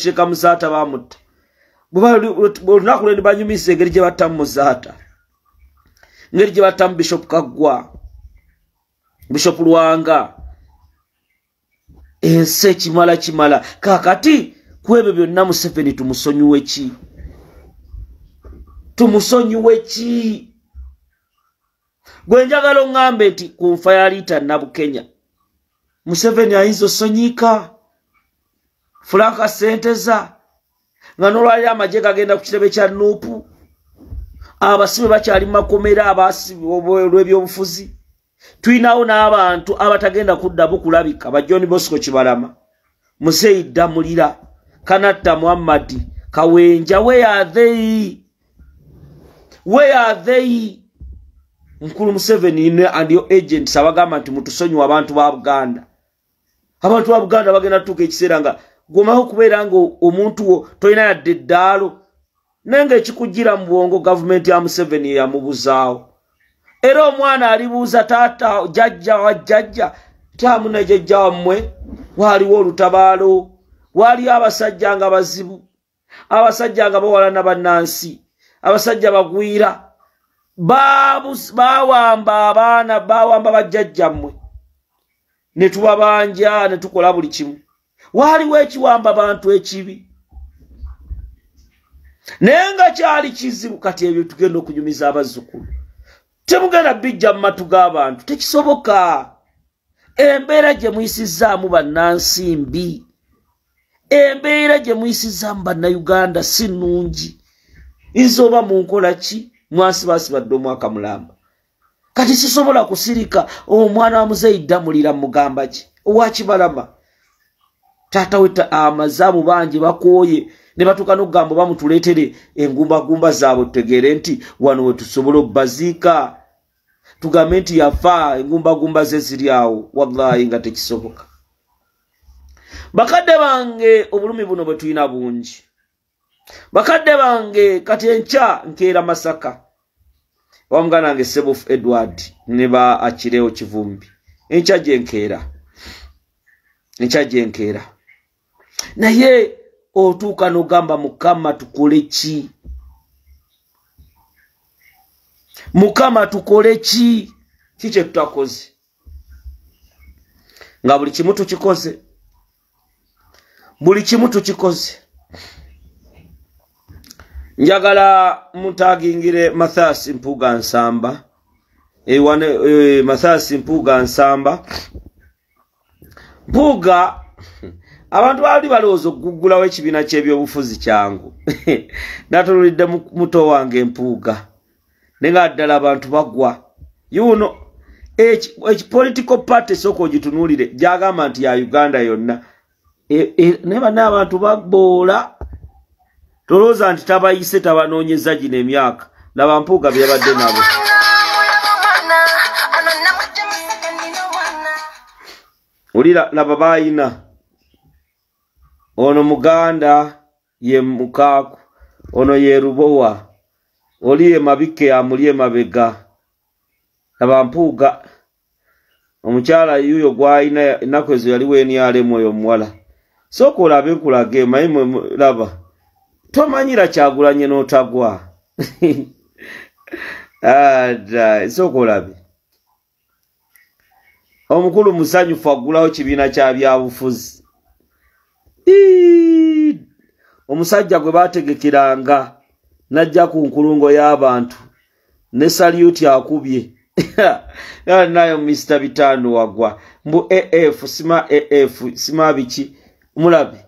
sheka Muzaata bamutta olunaku lwe banyumisa engeri gye battamu Muzaata ngeri gye battamu Bishop Kaggwa Bishop Lwanga ense kimala kakati kwebyo byonna Museveni tumusonyiwe ki gwe njagala oŋŋambe nti ku nfa ya Rita Nabukenya Museveni ayinza osonyiika Franka Senteza nga n'olwali amagye gagenda ku kitebe kya Nuupu abasibe bakyali mu makomera abasibe olw'ebyobufuzi tuyinawo n'abantu abatagenda kuddamu kulabika ba John Bosco Kibalama Muzeyi Damulira Kanatta Muhammad Kawenja where are they Mkulu Museveni and your agents abagamba nti mutusonyiwa abantu ba Buganda bagenda tuka ekiseera nga gomaho kubeera nga omuntu wo toyina yadde eddaalo nange ekikugira mu bwongo gavumenti ya Museveni yamubuzaawo era omwana alibuuza taata jjajja tamuna jjajja wammwe waaliwo olutabaalo waaliyo abasajja nga bazibu abasajja nga bawalana bannansi abasajja bagwira bawamba abaana bawamba bajjajjammwe ne tubabanja ne tukola buli kimu waaliwo ekiwamba abantu ekibi naye nga kyali kizibu kati ebyo tugenda okunyumiza abazzukulu temugenda bijja mu matu g'abantu tekisoboka embeera gye muyisizaamu bannansi mbi embeera gye muyisizaamu bannayuganda si nnungi nze oba mu nkola ki mwasibasibadde omwaka mulamba kati sisobola kusirika omwana wa Muzeyi Damulira mugamba ki owa Kibalama taata we amazaabu bangi bakooye ne batuuka n'okugamba bamutuleetere engumbagumba zaabwe tutegeere nti wano we tusobola obbaziika tugambe nti yafa engumbagumba ze ziri awo wallahi nga tekisoboka bakadde bange obulumi buno bwe tulina bungi bakadde bange kati enkya nkeera Masaka wamugana nange Sebof Edward ne ba Akireo Kivumbi enkya gyenkeera naye otuuka n'ogamba Mukama tukole ki Mukama tukole ki kye tutakoze nga buli kimu tukikoze njagala mutagingire Mathias Mpuuga Nsamba Mathias Mpuuga Nsamba Mpuuga abantu bali balowooza okuggulawo ekibiina ky'ebyobufuzi kyangu natululidde muto wange Mpuuga nenga ddala abantu bagwa yuno political party soko gitunuulire gyagamba nti ya Uganda yonna ne banna abantu babboola tolooza nti tabayise tabanoonyeza gino emyaka laba Mpuuga byabadde nabo ulira laba bayina ono Muganda ye Mukaaku ono ye Rubowa oli ye Mabike amulye mabega laba Mpuuga omukyala yuyo gwayina ennaku ezo yali weenyalemu oyo omuwala sooka olabe nkulage mayimwe laba tomanyira Kyagulanye n'otagwa sooka olabe omukulu musanyufu aggulawo kibiina kya byabufuzi omusajja gwe baategekeranga najja ku nkulungo y'abantu ne saluti akubye nayo Mr. Bitano wagwa mbu sima biki mulabe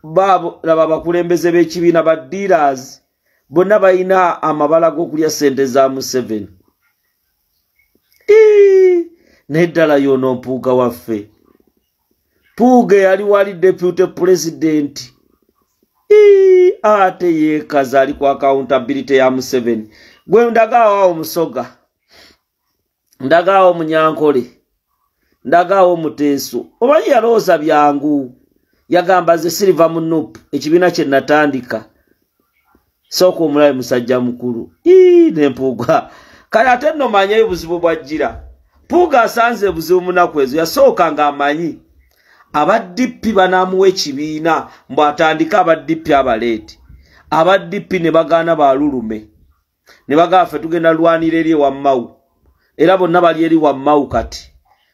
babo laba bakulembeze b'ekibiina ba dealers bonna bayina amabala g'okulya sente za Museveni neddala yono Mpuuga waffe Mpuuga yali wali deputy president ate yeekaza ali ku accountability ya Museveni gwe ndagaawo omusoga ndagaawo Munyankole ndagaawo Muteeso omanyi yalowooza byangu yagamba ze Silver Munupu ekibiina kye natandika sooka omulabe musajja mukulu ne Mpuuga kale ate nno manyayo buzibu bwajjira Mpuuga asanze buzibu munaku ezo yasooka ng'amanyi abaddipi banamuwa ekibiina mbwatandika abaddipi abaleeti abaddipi ne bagaana balulume ne bagamba ffe tugenda lwanira eri ewammawu era bonna bali eri wammawu kati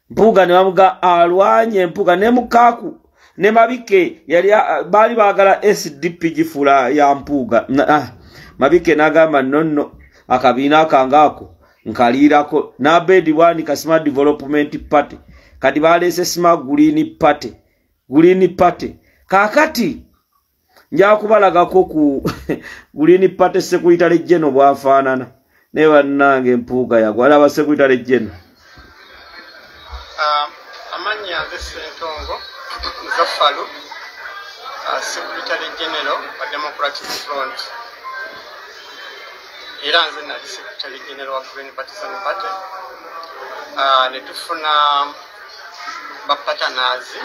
Mpuuga ne bamuga alwanye Mpuuga ne Mukaaku ne Mabike yali bali baagala SDP gifula ya Mpuuga Mabike n'agamba nonno akabiina akangaako nkaliirako n'Abedi Bwani Kasima Development Party kati baleese Smart Green Party kaakati nja kubalagako ku Green Party Secretary General bwafaanana ne bannange Mpuuga yagwala aba Secretary General amanya Ssentongo Zafalu Secretary General wa Democratic Front era nze nali Secretary General wa Green Partisan Party ne tufuna bapatanazi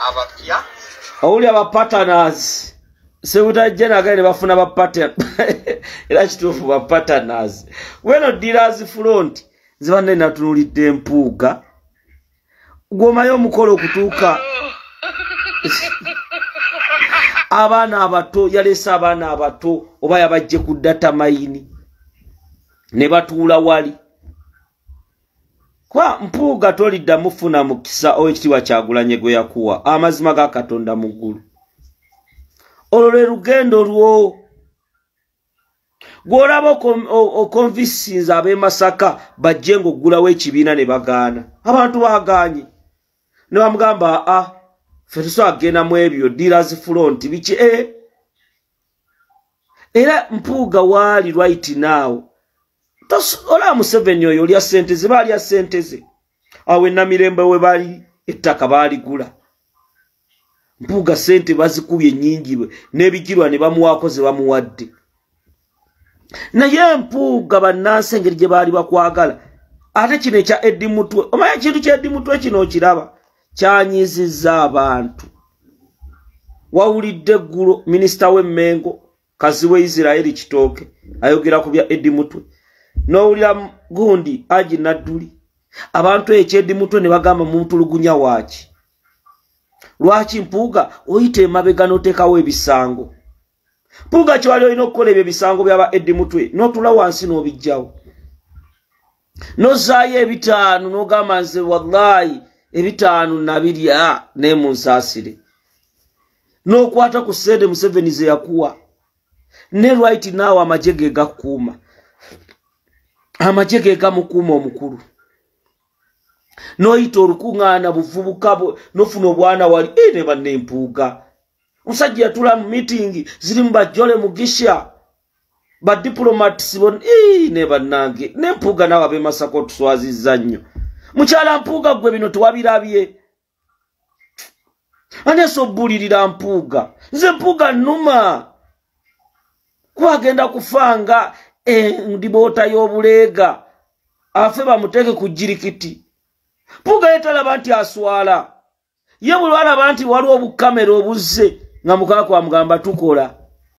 abapya awuli abapatanazi Secretary General agane bafuna bapatana era kituufu bapatanazi weno Dealers Front zibanne natunulidde Mpuuga gomayo omukolo okutuuka abaana abato yalesa abaana abato oba yabajje ku data mayini ne batuula wali kwa Mpuuga tolidda mufuna mukisa oekitiibwa Kyagulanyi gwe yakuwa amazima ga Katonda mu ggulu olwo lwe lugendo lwo gwolaba okonvisinza ab'e Masaka bajje ng'oggulawo ekibiina ne bagaana abantu baaganye ne bamugamba ffe tusobola mu ebyo Dealers Front biki era Mpuuga waali right now olaba Museveni oyo olya ssente ze baalya ssente ze awo Namirembe we bali ettaka baaligula Mpuuga ssente bazikubye nnyingi n'ebigirwa ne bamuwaako ze bamuwadde naye Mpuuga bannansi engeri gye baali bakwagala ate kino ekya Eddie Mutwe omanya ekintu kya Eddie Mutwe kino okiraba kyanyizizza abantu wawulidde eggulo minisita w'Emmengo Kaziwe Israeli Kitooke ayogera ku bya Eddie Mutwe n'owulira gundi Aji Nadduli abantu ekya Eddie Mutwe ne bagamba mumutulugunya waaki lwaki Mpuuga oyita emabega n'oteekawo ebisango Mpuuga kyewali olina okukola ebyo ebisango byaba Eddie Mutwe n'otula wansi n'obijjawo n'ozaayo ebitaano n'ogamba nze wallahi ebitaano nabirya ne munsaasire n'okwata ku ssente Museveni ze yakuwa ne right now amagye ge gakuuma amagye ge gamukuuma omukulu n'oyita olukuŋŋaana buvubuka n'ofuna obwana wali ne banne Mpuuga musajja yatula mu meeting zirimu Bajole Mugisha ba diplomats ne bannange ne Mpuuga nawe ab'e Masaka otuswazizza nnyo mukyala Mpuuga gwe bino tewabirabye aneso obbulirira Mpuuga nze Mpuuga nnuma kuba agenda kufanga ndiboota y'obuleega afe bamuteeke ku jirikiti Mpuuga yetalaba nti aswala ye bwe lwalaba nti waliwo obukamera obuzze nga Mukaaku amugamba tukola